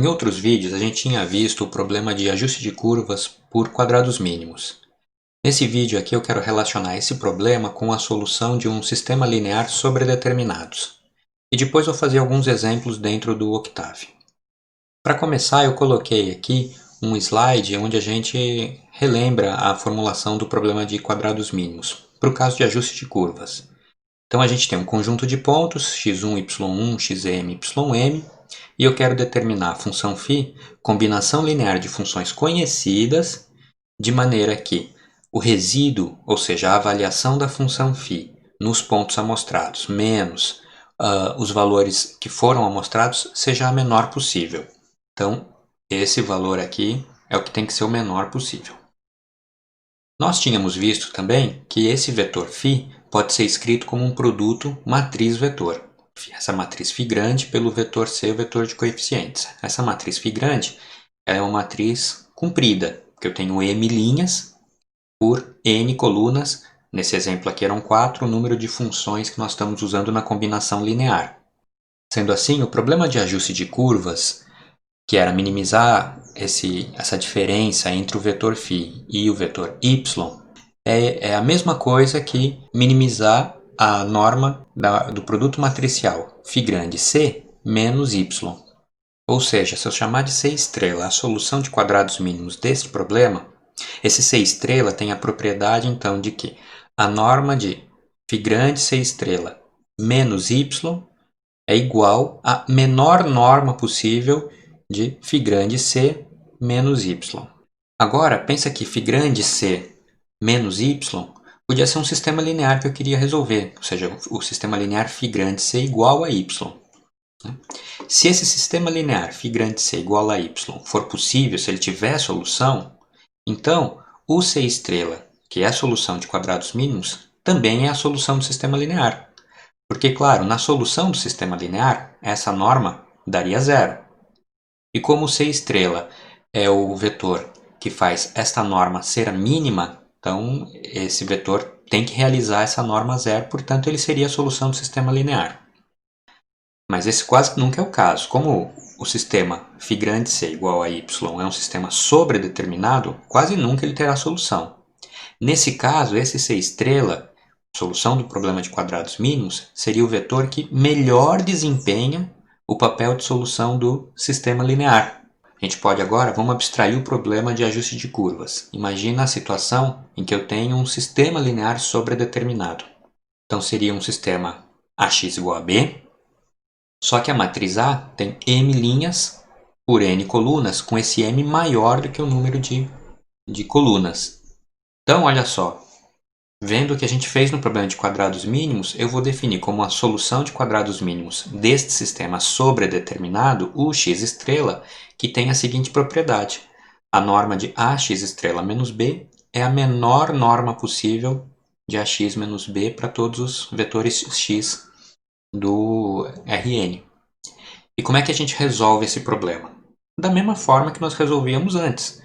Em outros vídeos a gente tinha visto o problema de ajuste de curvas por quadrados mínimos. Nesse vídeo aqui eu quero relacionar esse problema com a solução de um sistema linear sobredeterminados. E depois vou fazer alguns exemplos dentro do Octave. Para começar, eu coloquei aqui um slide onde a gente relembra a formulação do problema de quadrados mínimos, para o caso de ajuste de curvas. Então a gente tem um conjunto de pontos, x1, y1, xm, ym, e eu quero determinar a função φ, combinação linear de funções conhecidas, de maneira que o resíduo, ou seja, a avaliação da função φ nos pontos amostrados, menos os valores que foram amostrados, seja a menor possível. Então, esse valor aqui é o que tem que ser o menor possível. Nós tínhamos visto também que esse vetor φ pode ser escrito como um produto matriz-vetor. Essa matriz φ grande pelo vetor C, o vetor de coeficientes. Essa matriz φ grande é uma matriz comprida, porque eu tenho m linhas por n colunas. Nesse exemplo aqui eram 4 o número de funções que nós estamos usando na combinação linear. Sendo assim, o problema de ajuste de curvas, que era minimizar essa diferença entre o vetor φ e o vetor y, é a mesma coisa que minimizar a norma do produto matricial φ grande C menos y. Ou seja, se eu chamar de C estrela a solução de quadrados mínimos deste problema, esse C estrela tem a propriedade então de que a norma de φ grande C estrela menos y é igual à menor norma possível de φ grande C menos y. Agora, pensa que φ grande C menos y podia ser um sistema linear que eu queria resolver, ou seja, o sistema linear φ grande C igual a y. Se esse sistema linear φ grande C igual a y for possível, se ele tiver solução, então o C estrela, que é a solução de quadrados mínimos, também é a solução do sistema linear. Porque, claro, na solução do sistema linear, essa norma daria zero. E como o C estrela é o vetor que faz esta norma ser a mínima, então esse vetor tem que realizar essa norma zero, portanto ele seria a solução do sistema linear. Mas esse quase nunca é o caso. Como o sistema φ grande C igual a y é um sistema sobredeterminado, quase nunca ele terá solução. Nesse caso, esse C estrela, solução do problema de quadrados mínimos, seria o vetor que melhor desempenha o papel de solução do sistema linear. A gente pode agora, vamos abstrair o problema de ajuste de curvas. Imagina a situação em que eu tenho um sistema linear sobredeterminado. Então seria um sistema AX igual a B, só que a matriz A tem m linhas por n colunas, com esse m maior do que o número de colunas. Então, olha só, vendo o que a gente fez no problema de quadrados mínimos, eu vou definir como a solução de quadrados mínimos deste sistema sobredeterminado o x estrela, que tem a seguinte propriedade. A norma de ax estrela menos b é a menor norma possível de ax menos b para todos os vetores x do Rn. E como é que a gente resolve esse problema? Da mesma forma que nós resolvíamos antes.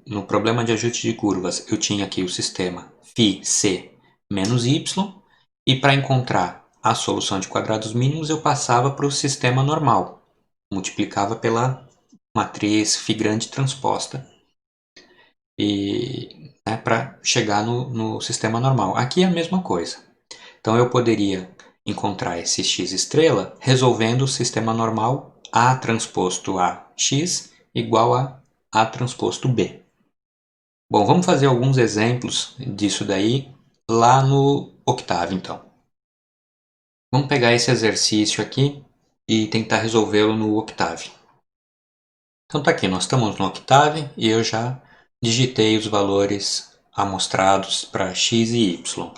No problema de ajuste de curvas, eu tinha aqui o sistema φc menos y, e para encontrar a solução de quadrados mínimos, eu passava para o sistema normal. Multiplicava pela matriz φ grande transposta para chegar no sistema normal. Aqui é a mesma coisa. Então eu poderia encontrar esse x estrela resolvendo o sistema normal A transposto a x igual a A transposto b. Bom, vamos fazer alguns exemplos disso daí lá no Octave, então. Vamos pegar esse exercício aqui e tentar resolvê-lo no Octave. Então tá aqui, nós estamos no Octave e eu já digitei os valores amostrados para x e y.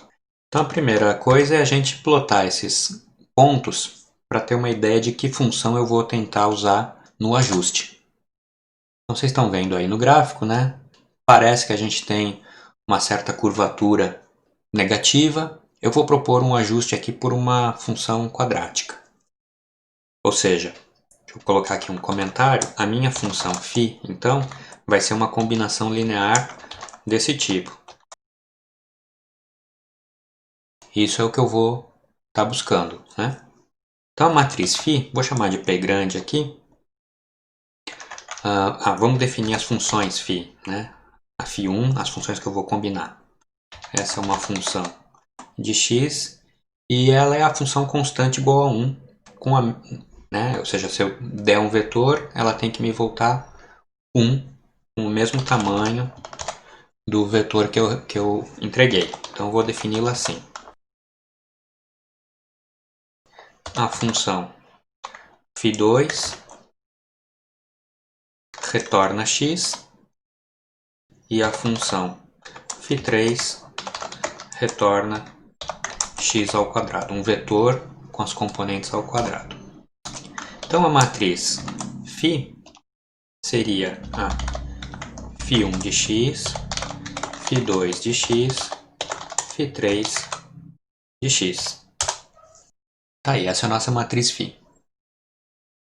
Então a primeira coisa é a gente plotar esses pontos para ter uma ideia de que função eu vou tentar usar no ajuste. Então vocês estão vendo aí no gráfico, né? Parece que a gente tem uma certa curvatura negativa. Eu vou propor um ajuste aqui por uma função quadrática. Ou seja, deixa eu colocar aqui um comentário. A minha função φ, então, vai ser uma combinação linear desse tipo. Isso é o que eu vou estar buscando, né? Então a matriz φ, vou chamar de P grande aqui, Vamos definir as funções φ, né? A φ1, as funções que eu vou combinar. Essa é uma função de x e ela é a função constante igual a 1, né? Ou seja, se eu der um vetor, ela tem que me voltar 1, com o mesmo tamanho do vetor que eu entreguei. Então eu vou defini-la assim. A função φ2 retorna x e a função φ3 retorna x ao quadrado, um vetor com as componentes ao quadrado. Então a matriz φ seria a φ1 de x, φ2 de x, φ3 de x. Tá aí, essa é a nossa matriz φ.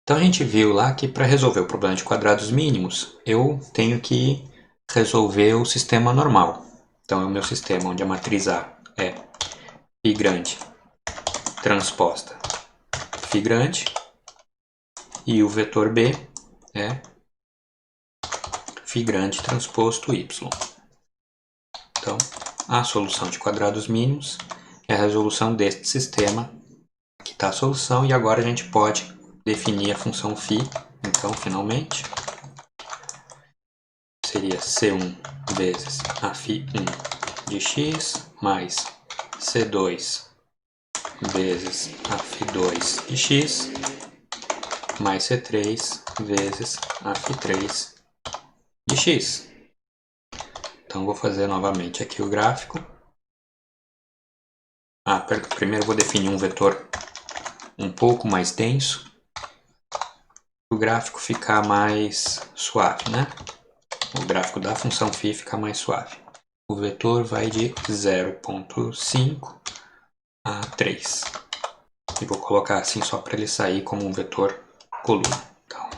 Então a gente viu lá que para resolver o problema de quadrados mínimos, eu tenho que resolver o sistema normal. Então é o meu sistema onde a matriz A é φ grande transposta φ grande e o vetor B é φ grande transposto y. Então, a solução de quadrados mínimos é a resolução deste sistema. Aqui está a solução e agora a gente pode definir a função φ. Então, finalmente, seria C1 vezes a φ1 de x mais C2 vezes a φ2 de x mais C3 vezes a φ3 de x. Então, vou fazer novamente aqui o gráfico. Primeiro vou definir um vetor um pouco mais denso, para o gráfico ficar mais suave, né? O gráfico da função φ fica mais suave. O vetor vai de 0,5 a 3. E vou colocar assim só para ele sair como um vetor coluna. Então,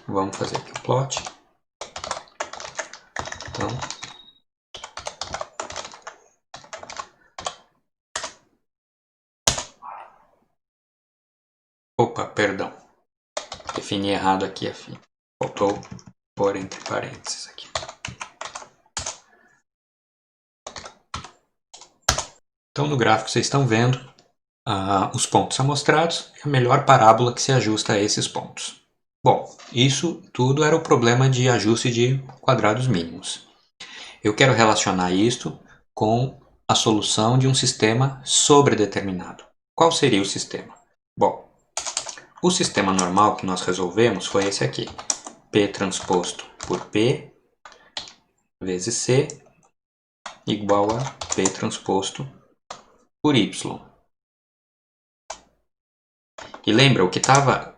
vamos fazer aqui o plot. Então, opa, perdão. Defini errado aqui a φ. Faltou pôr entre parênteses aqui. Então, no gráfico vocês estão vendo os pontos amostrados e a melhor parábola que se ajusta a esses pontos. Bom, isso tudo era o problema de ajuste de quadrados mínimos. Eu quero relacionar isto com a solução de um sistema sobredeterminado. Qual seria o sistema? Bom, o sistema normal que nós resolvemos foi esse aqui. P transposto por P vezes C igual a P transposto por Y. E lembra,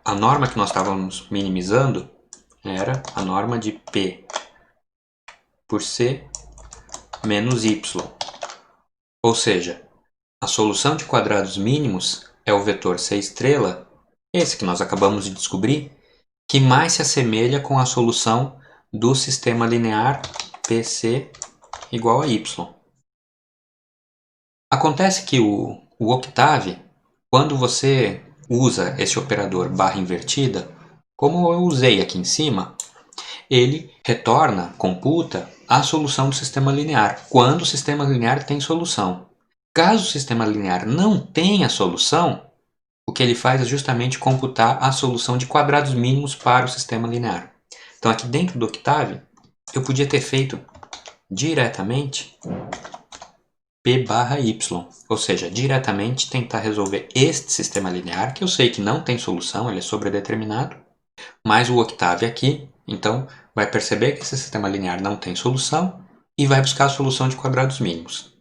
a norma que nós estávamos minimizando era a norma de P por C menos Y. Ou seja, a solução de quadrados mínimos é o vetor C estrela, esse que nós acabamos de descobrir, que mais se assemelha com a solução do sistema linear PC igual a Y. Acontece que o octave, quando você usa esse operador barra invertida, como eu usei aqui em cima, ele retorna, computa a solução do sistema linear, quando o sistema linear tem solução. Caso o sistema linear não tenha solução, o que ele faz é justamente computar a solução de quadrados mínimos para o sistema linear. Então aqui dentro do octave, eu podia ter feito diretamente P barra Y, ou seja, diretamente tentar resolver este sistema linear, que eu sei que não tem solução, ele é sobredeterminado, mais o octave aqui, então vai perceber que esse sistema linear não tem solução e vai buscar a solução de quadrados mínimos.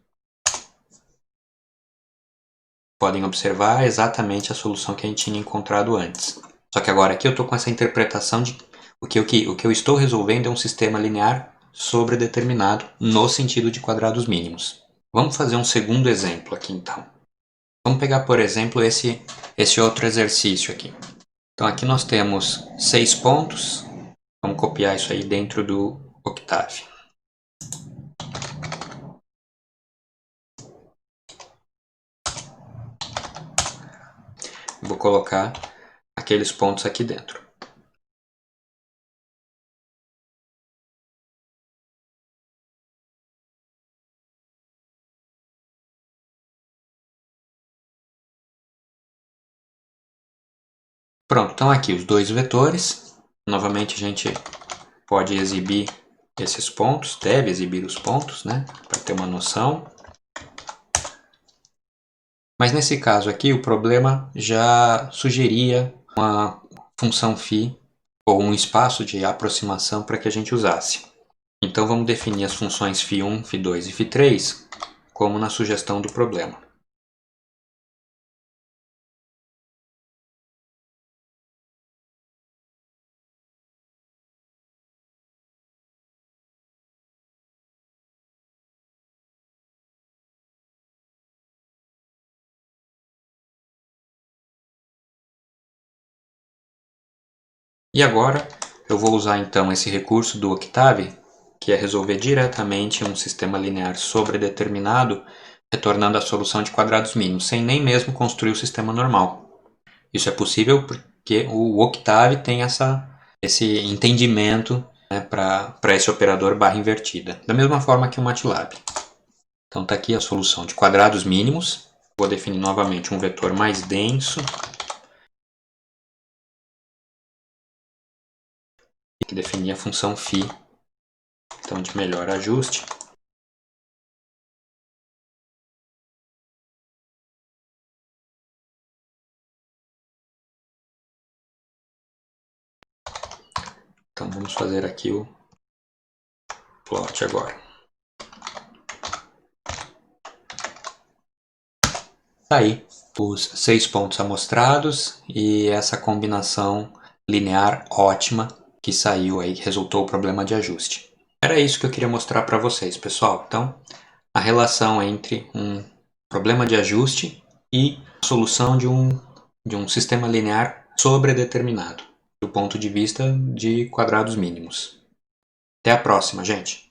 Podem observar exatamente a solução que a gente tinha encontrado antes. Só que agora aqui eu estou com essa interpretação de o que eu estou resolvendo é um sistema linear sobredeterminado no sentido de quadrados mínimos. Vamos fazer um segundo exemplo aqui então. Vamos pegar, por exemplo, esse outro exercício aqui. Então aqui nós temos 6 pontos. Vamos copiar isso aí dentro do octave. Vou colocar aqueles pontos aqui dentro. Pronto, estão aqui os dois vetores. Novamente a gente pode exibir esses pontos, deve exibir os pontos, né, para ter uma noção. Mas nesse caso aqui o problema já sugeria uma função φ ou um espaço de aproximação para que a gente usasse. Então vamos definir as funções φ1, φ2 e φ3 como na sugestão do problema. E agora eu vou usar então esse recurso do Octave, que é resolver diretamente um sistema linear sobredeterminado, retornando a solução de quadrados mínimos, sem nem mesmo construir o sistema normal. Isso é possível porque o Octave tem esse entendimento, né, para esse operador barra invertida, da mesma forma que o MATLAB. Então está aqui a solução de quadrados mínimos. Vou definir novamente um vetor mais denso, que definir a função φ, então de melhor ajuste. Então vamos fazer aqui o plot agora. Tá aí os 6 pontos amostrados e essa combinação linear ótima que saiu aí, que resultou o problema de ajuste. Era isso que eu queria mostrar para vocês, pessoal. Então, a relação entre um problema de ajuste e a solução de um sistema linear sobredeterminado, do ponto de vista de quadrados mínimos. Até a próxima, gente!